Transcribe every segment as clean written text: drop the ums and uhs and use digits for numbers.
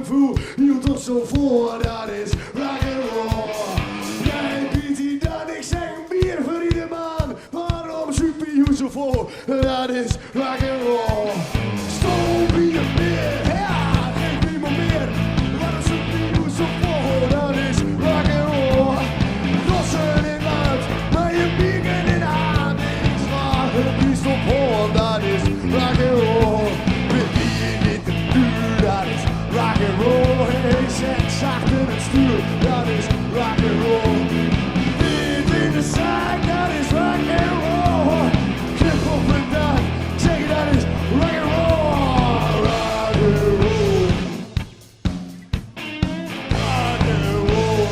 kung fu, hield ons zo voor, dat is rock'n'roll. Jij biedt hier dan, ik zeg bier voor ieder man. Waarom super je zo vol, dat is rock'n'roll. Stoom bier meer, ja, drink niemand meer. Waarom super je zo vol, dat is rock'n'roll. Rossen in land, maar je biegen in hand. Niks waar, het biest op hoorn, dat is rock'n'roll. Met wie niet te duur, dat is rock'n'roll. Hey, zet zacht in het stuur, dat is rock'n'roll. Wind in de zaak, dat is rock'n'roll. Knip op een dag, zeg je dat is rock'n'roll. Rock'n'roll. Rock'n'roll.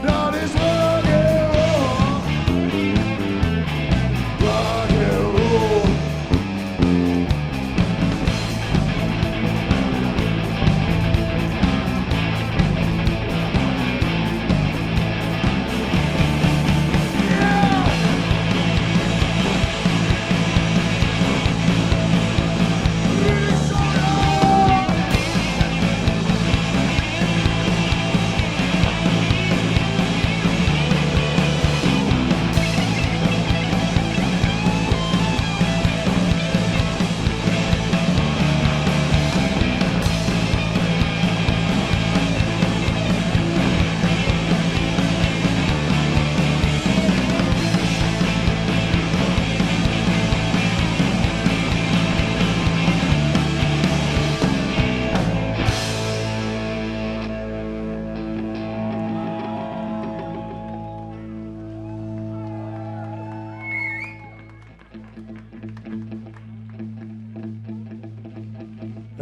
Dat is rock'n'roll. Rock'n'roll.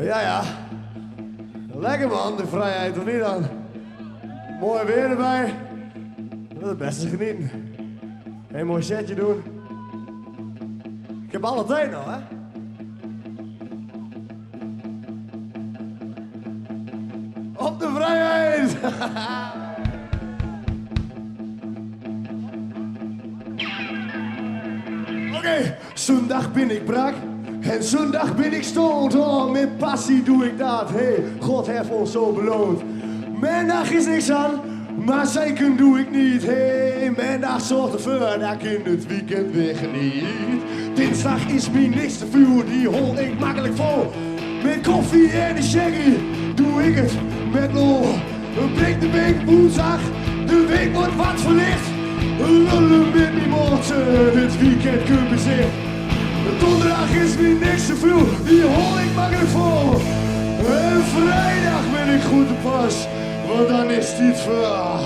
Ja. Lekker man, de vrijheid, of niet dan? Mooi weer erbij. Dat is het beste genieten. Een mooi setje doen. Ik heb alle tijd nog, hè? Op de vrijheid! Oké, zondag ben ik brak. En zondag ben ik stoned, oh, met passie doe ik dat. Hey, God heeft ons zo beloond. Mijn dag is niks aan, maar zeiken doe ik niet. Hey, mijn dag zorgt ervoor dat ik in het weekend weer geniet. Dinsdag is me niks te veel, die hol ik makkelijk vol. Met koffie en een sherry doe ik het met lol. Breek de week woensdag, de week wordt wat verlicht. Lullen met die morgen, het weekend kun bezicht. Donderdag is weer niks te veel, die hol ik makkelijk vol. En vrijdag ben ik goed te pas, want dan is dit voor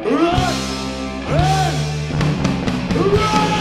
rock and roll.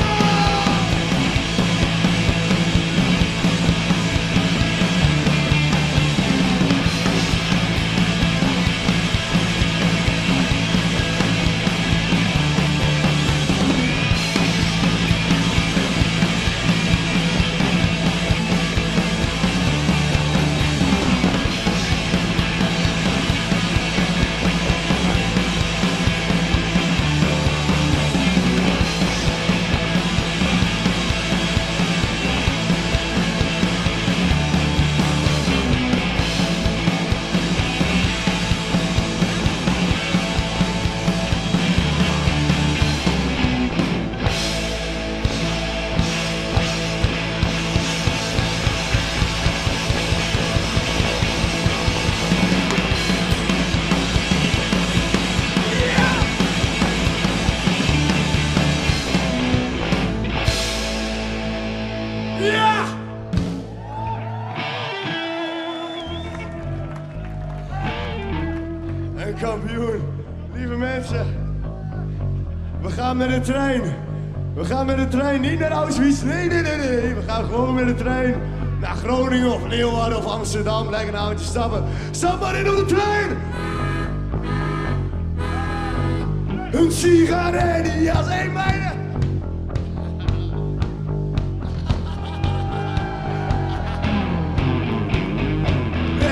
Ja! En kampioen, lieve mensen, we gaan met de trein. We gaan met de trein niet naar Auschwitz, nee. We gaan gewoon met de trein naar Groningen of Leeuwarden of Amsterdam. Lekker een avondje stappen. Stap maar in op de trein! Een sigaret, die als één mijne.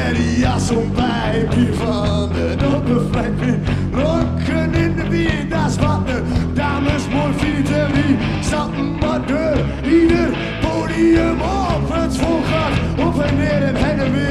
En die jas om pijpje van de doppenvlekje. Rokken in de bier, dat is wat de dames mooi vinden. Die stappen maar door ieder podium op. Het volk gaat op en neer en heen en weer.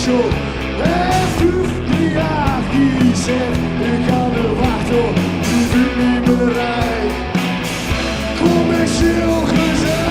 zo. En 15 jaar die zegt, ik kan er wachten, die vindt niet meer rijk. Commercieel gezegd.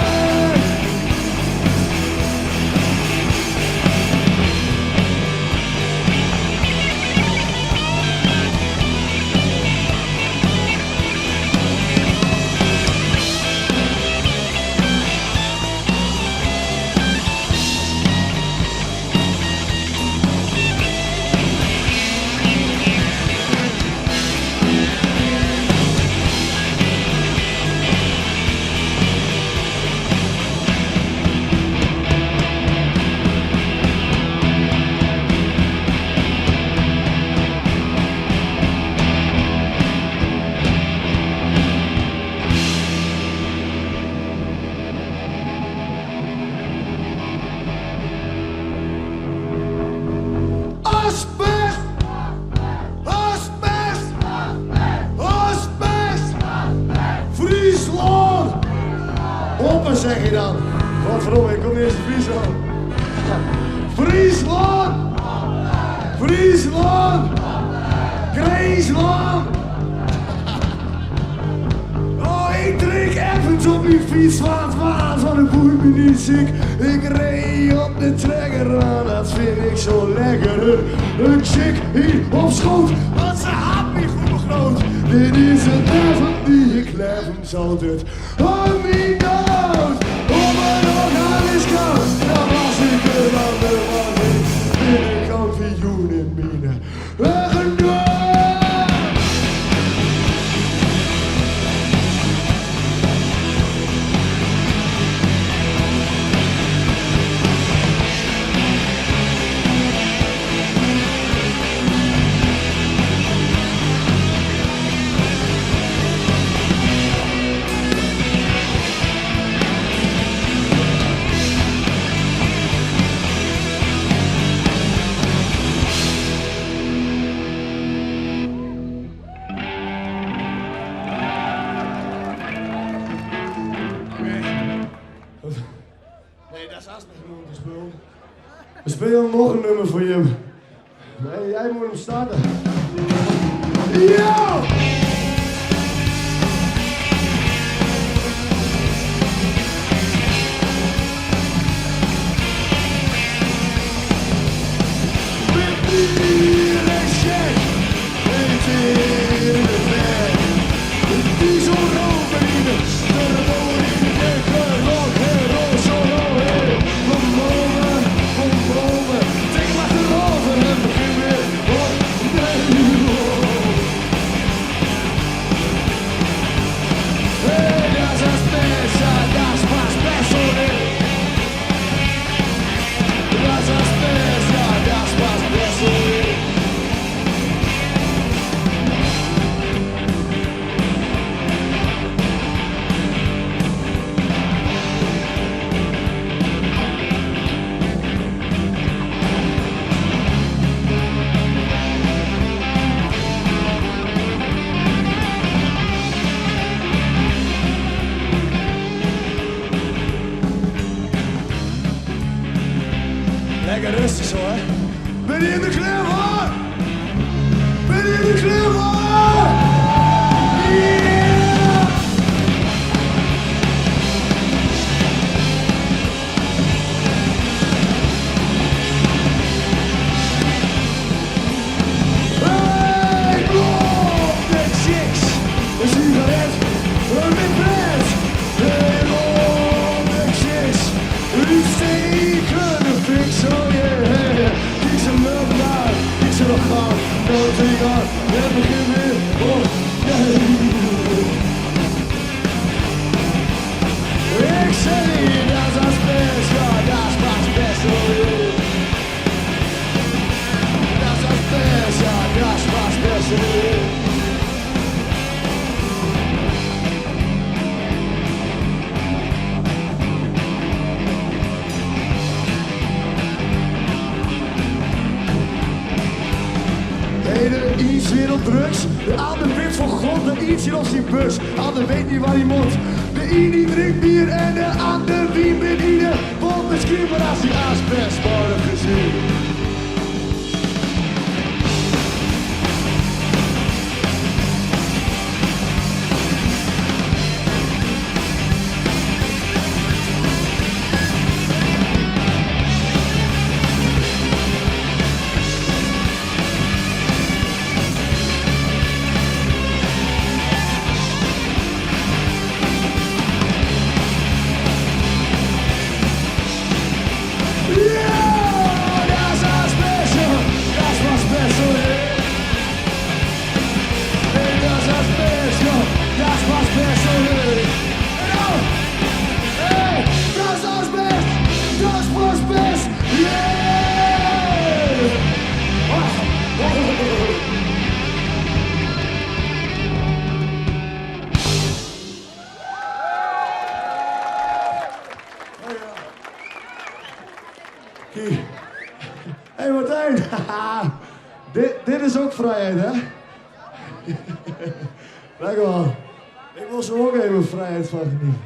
Open zeg je dan. Godverdomme, ik kom niet eens in Friesland. Friesland! Friesland! Griesland! Oh, ik drink even op die fiets, want ik voel me niet ziek. Ik reed op de trekker aan, dat vind ik zo lekker. Een chick hier op schoot, want ze had me goed groot. Dit is een leven die ik leven zal dit. Oh, niet dood! Oh, maar nog alles kan, dan was ik een ander man. Binnenkant vioen in mine. Nee, dat is Asbest te spelen. We spelen nog een nummer voor je. Nee, jij moet hem starten. Ja! Lekker rustig zo, hè? Ben je in de kleur, hoor? Ben je in de kleur, hoor? Yeah! Hey, blok de chicks, een sigaret, met pret. Hey, blok de chicks, u steken de fik zo, yeah. Kies hem wel naar, kies hem nog gaan, nou tegen, het begin weer, oh, yeah. Ik zeg, dat is asbest, ja, dat is asbest, oh, yeah. Dat is asbest, ja, dat is asbest, oh, yeah. De iets weer op drugs, de ander wint van God, de iets hier op zijn bus, de ander weet niet waar hij moet. De een die drinkt bier en de ander wie met ieder, want misschien maar als hij asbest worden gezien. Hé Martijn, dit is ook vrijheid, hè? Lekker man. Ik wil zo ook even vrijheid van genieten.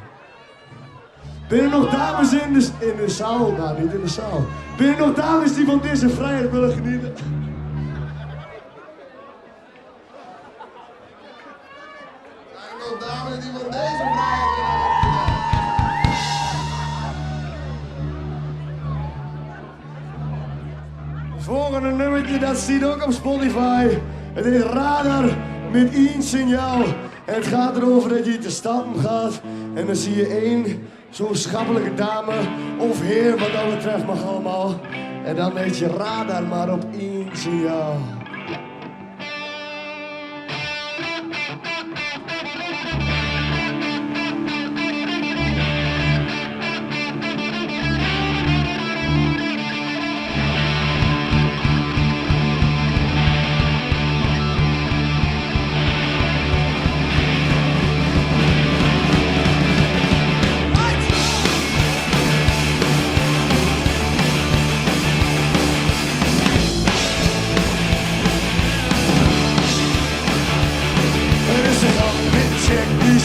Ben er nog dames in de zaal? Nou, niet in de zaal. Ben er nog dames die van deze vrijheid willen genieten? Zijn er nog dames die van deze vrijheid willen genieten? Het volgende nummertje, dat ziet ook op Spotify. Het is Radar met 1 signaal. En het gaat erover dat je te stappen gaat. En dan zie je één zo'n schappelijke dame of heer, wat dat betreft mag allemaal. En dan weet je Radar maar op 1 signaal.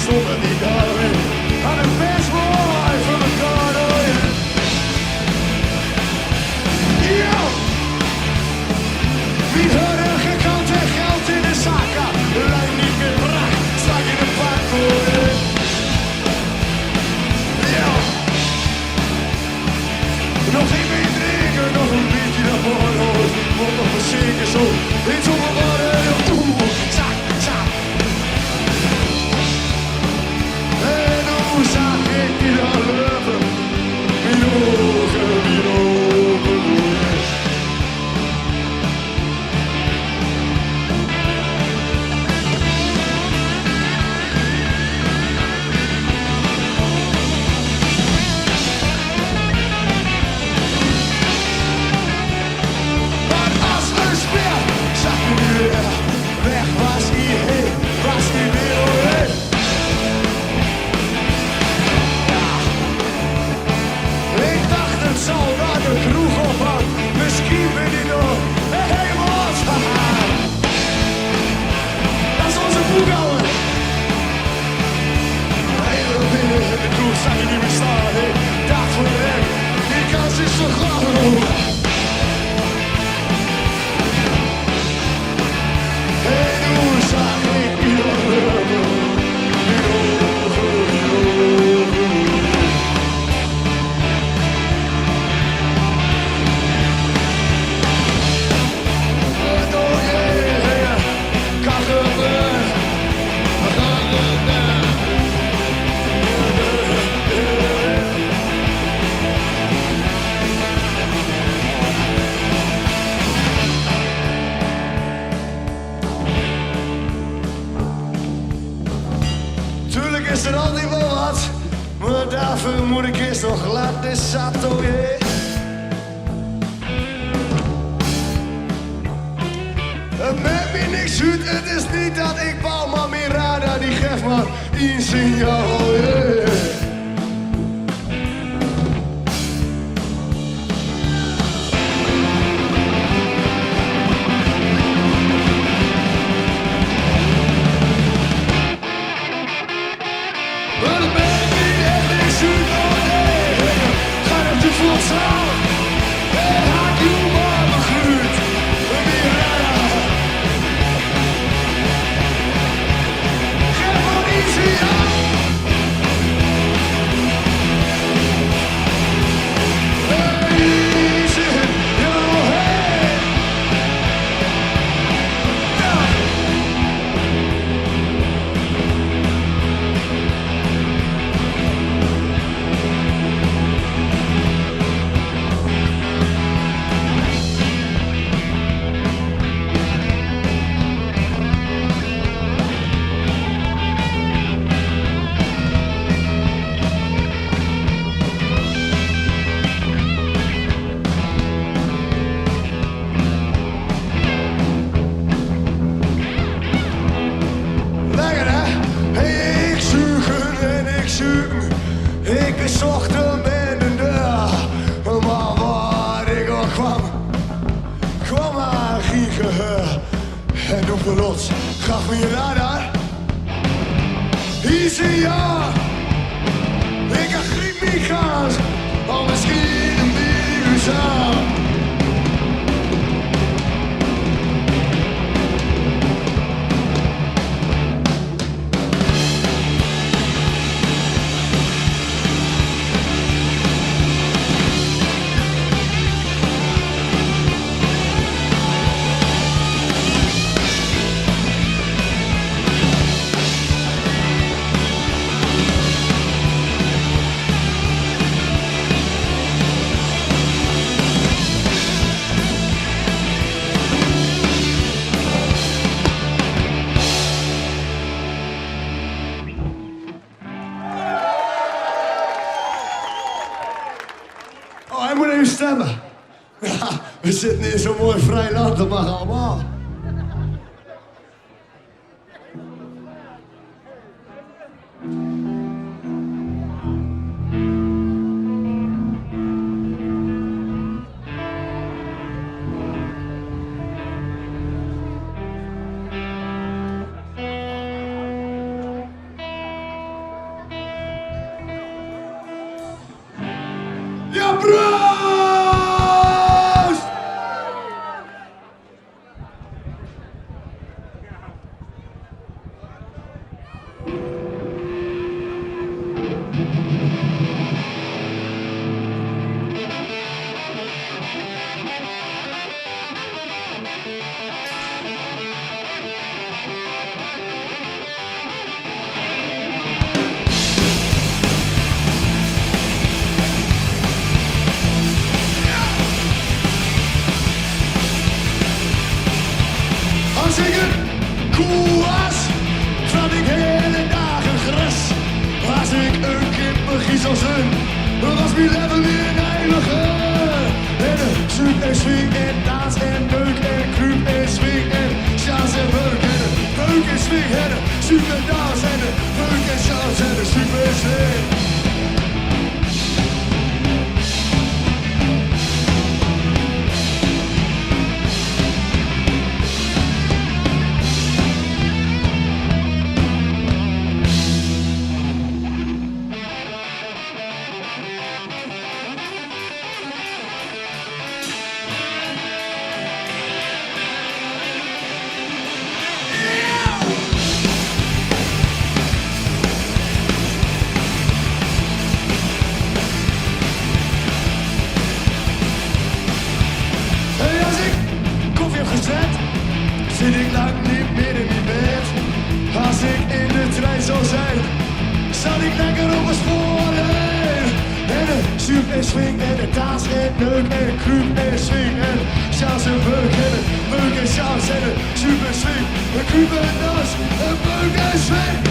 Zonder die darling, aan een best boy van de corner. Ja! Wie hoorde gekant en geld in de zakken? Lijn niet meer brak, strak in de parkour. Ja! Nog een beetje drinken, nog een beetje naar voren. Moet nog verzekerd zo, iets op mijn worden. Zak, zak. Zag ik je dan lopen, mijn ogen weer open. Maar als een speer zag je nu weer, weg was hij heen, was hij weer heen. Het zal naar de kroeg op aan, misschien ben je nog helemaal gegaan. Dat is onze voetballer. Helemaal binnen in de kroeg zag je niet meer staan. Hey, dag voor de hek, die kans is zo groot. Hey, hoe zag ik je lopen? Is er altijd wel wat, maar daarvoor moet ik eerst nog laten zaten, oh yeah. Het maakt me niks uit, het is niet dat ik bouw, maar mijn radar die geeft maar 1 signaal, oh yeah. Geef maar iets, ja! Gehör en du verlot. Gaf me je radar. Hier zie je. Ik ga griep niet gaan. Al misschien een virus aan. Oh, hij moet even stemmen. Ja, we zitten in zo'n mooi vrij land, dat mag allemaal. Ja, proost! Als ik een koe was, zat ik hele dagen gras. Als ik een kippengies als een, dan was mijn leven weer een heilige. En de zoek en swing en dans en neuk en kruip en swing en chance en beuk. En de beuk en swing en de zoek en dans en de beuk en chance en de super en swing. Zit ik lang niet meer in mijn bed. Als ik in de trein zou zijn, zat ik lekker op het spoor. En de zuur en swing en de dans en neuk en kruip en swing en chance en beuk en de beuk en chance en de zuur en swing en kruip en dans en beuk en swing.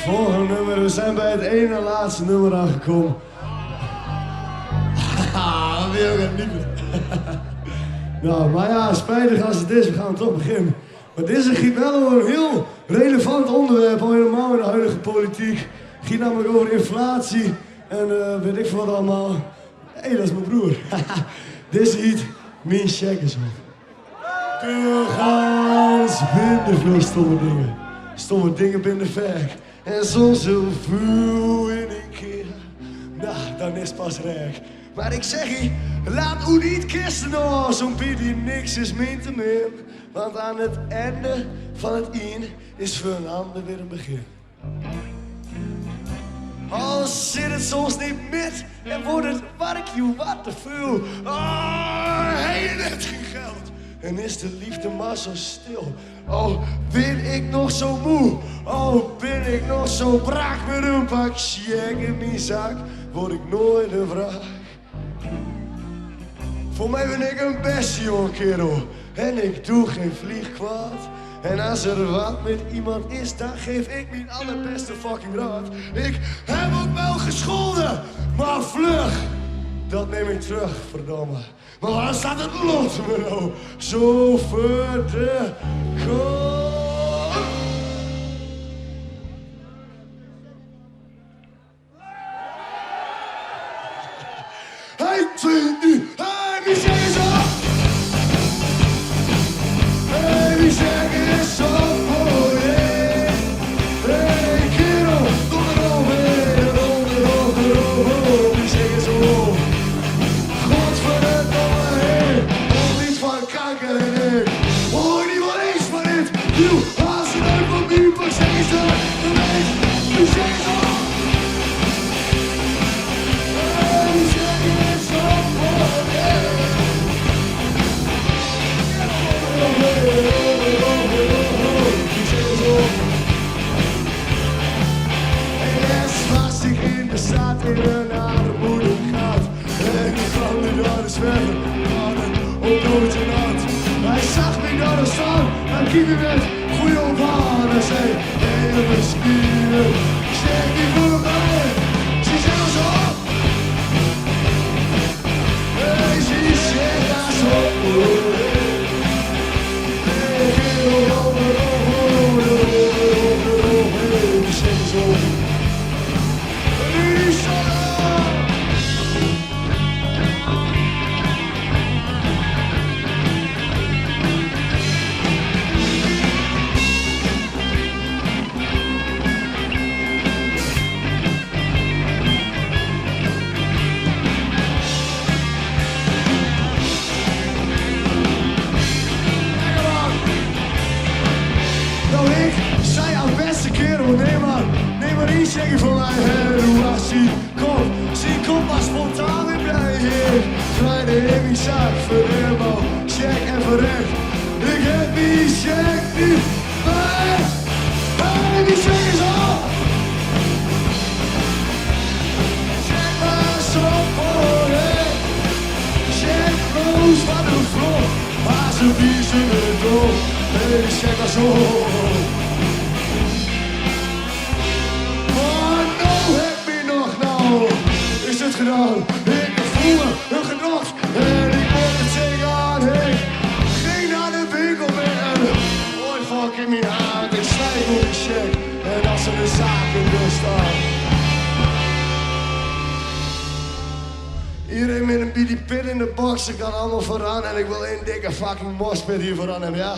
Volgende nummer, we zijn bij het ene laatste nummer aangekomen. Haha, dat wil ik niet meer. Nou, maar ja, spijtig als het is, we gaan toch beginnen. Maar dit is wel een heel relevant onderwerp, al helemaal in de huidige politiek. Het ging namelijk over inflatie en weet ik veel wat allemaal. Hé, dat is mijn broer. Dit heet Mijn Checkers op. Doorgaans minder veel stomme dingen. Stomme dingen binnen werk. En soms zo veel in één keer. Nou, dan is pas rijk. Maar ik zeg je, laat u niet kisten nog, zo'n die niks is min te min. Want aan het einde van het in is voor een ander weer een begin. Al zit het soms niet met en wordt het barbecue wat te veel. Oh, heeft het geen geld en is de liefde maar zo stil. Oh, ben ik nog zo moe, oh, ben ik nog zo brak met een pak check in mijn zak, word ik nooit een vraag. Voor mij ben ik een beste jonge kerel en ik doe geen vlieg kwaad. En als er wat met iemand is, dan geef ik mijn allerbeste fucking raad. Ik heb ook wel gescholden, maar vlug, dat neem ik terug, verdomme. Maar waar staat het lot me nou zo voor de goal? Hey, twee, nu, hey, wie zeggen zo? Hey, wie zeggen zo? Oh, yeah. Hey, kerel, onderover, wie zeggen zo? Godverdomme, hey, om iets van kanker en ik hoor niet wel eens van dit. Nieuw, als het uit van wie, wat zeggen ze? Wie zeggen zo? Hey, wie zeggen zo? Oh, yeah. Staat in een armoedegat en ik kwam nu door de zwemmen, op nooit een hand. Hij zag me door de staan en keek me met goeie op aan en zei, hele misschien, zeg die voor mij, ze zeggen zo op. Hey, ze zeggen daar zo op. Hey, heel over, ze zeggen zo op. Zeg je voor mij, hoe was ie? Kom maar spontaan weer bij je. Kleine in die zak, voor helemaal, check en verrecht. Ik heb die check niet bij. Hey, die check is op. Check maar eens op, oh hey. Check roos van de vlog. Maar ze wiezen het op. Hey, check maar zo. Is het gedaan? Ik voel me een genot en ik word het zeker aan. Ik ging naar de winkel met een mooi vak in mijn hand. Ik slijt op de check en als er de zaken wil staan. Iedereen met een biddy pit in de box, ik kan allemaal vooraan en ik wil één dikke fucking moshpit hier vooraan hebben, ja?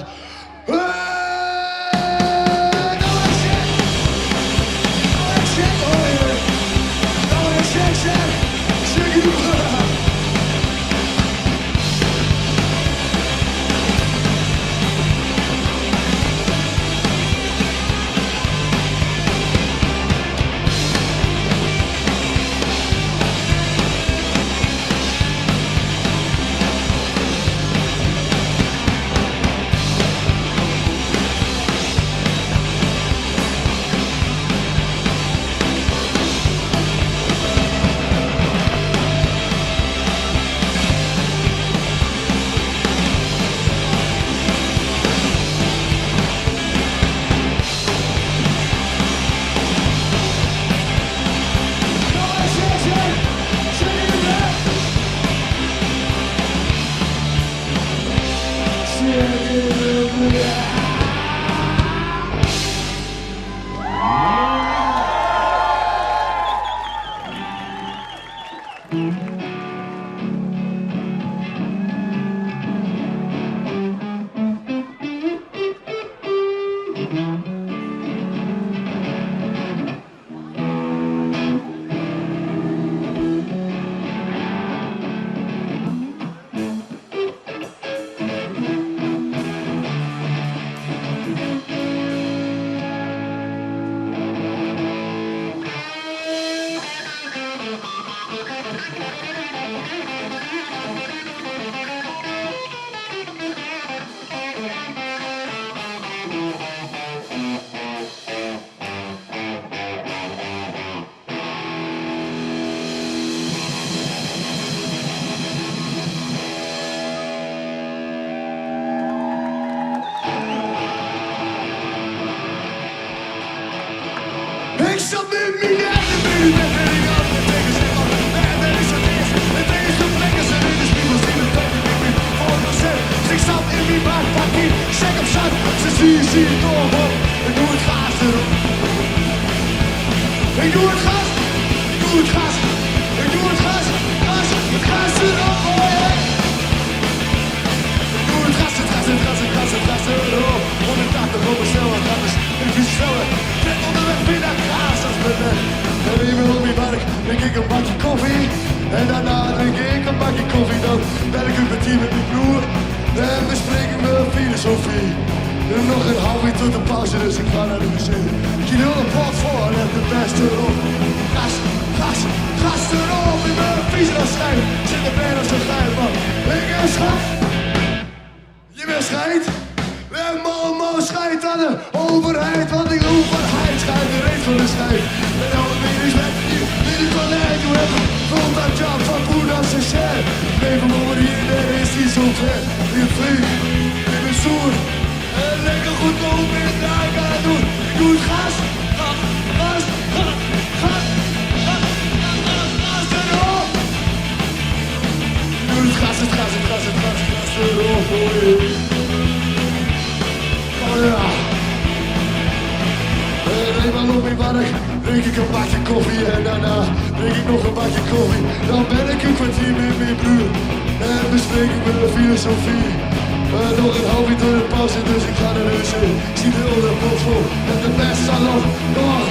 Ik zat met mijn eigen buurt en ik had het tegen ze van en is het is. Het is de plekken zijn in de spiegels in de top. Ik ben voor mezelf. Ik zat in mijn backpakkie, check op zat. Ze zie het doorop. Ik doe het gas erop. Ik doe het gas. Ik doe het gas. Ik doe het gas. Het gas erop. Oh yeah. Ik doe het gas, het gas, het gas, het gas, het gas erop. 180 op een snelheid, dat is een vies sneller. Net onderweg weer naar huis als mijn weg. En even op mijn werk drink ik een bakje koffie. En daarna drink ik een bakje koffie. Dan ben ik een kwartier met mijn broer. En bespreken we filosofie. En nog een half uur tot de pauze, dus ik ga naar de wc. Ik giet heel de pot voor en de beste erop. Gas, gas, gas erop. Ik ben vies aan schijn. Zit er bijna zo geil, man. Ik ben schat. Je bent schijt. En man schijt aan de overheid, want die overheid schijt de reet van de schijt. En al de medisch met die van leid, hoe heb ik vond dat job van Boeddha zijn shit. Leven over hier, daar is die zo ver. Je vliegt, ik ben zoer. En lekker goedkoop in het draai kan het doen. Ik doe het gas, gas, gas, gas, gas, gas, gas, gas erop. Ik doe het gas, het gas, het gas, het gas, het gas erop, hoor. Oh ja. En eenmaal op mijn werk drink ik een bakje koffie en daarna drink ik nog een bakje koffie. Dan ben ik een kwartier met mijn broer en bespreek ik mijn filosofie. Nog een half uur door de pauze, dus ik ga naar de wc. Ik zie de hele pot vol en de beste salon. Kom op.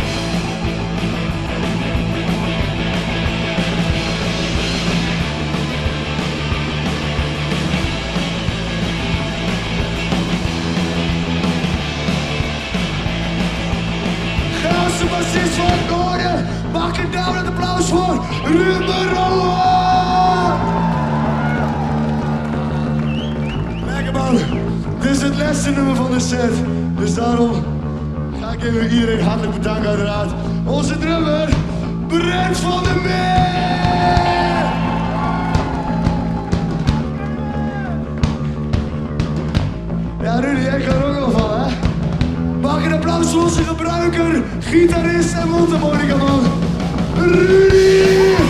Grootste bassist van het noorden, maak een down en applaus voor Ruben Rowan! Lekker man, dit is het laatste nummer van de set, dus daarom ga ik even iedereen hartelijk bedanken uiteraard. Onze drummer, Brent van der Meer! Ja Rudy, jij kan er ook nog van hè? Maak een applaus voor onze gebruiker, gitarist en mondharmonica man, Rudy!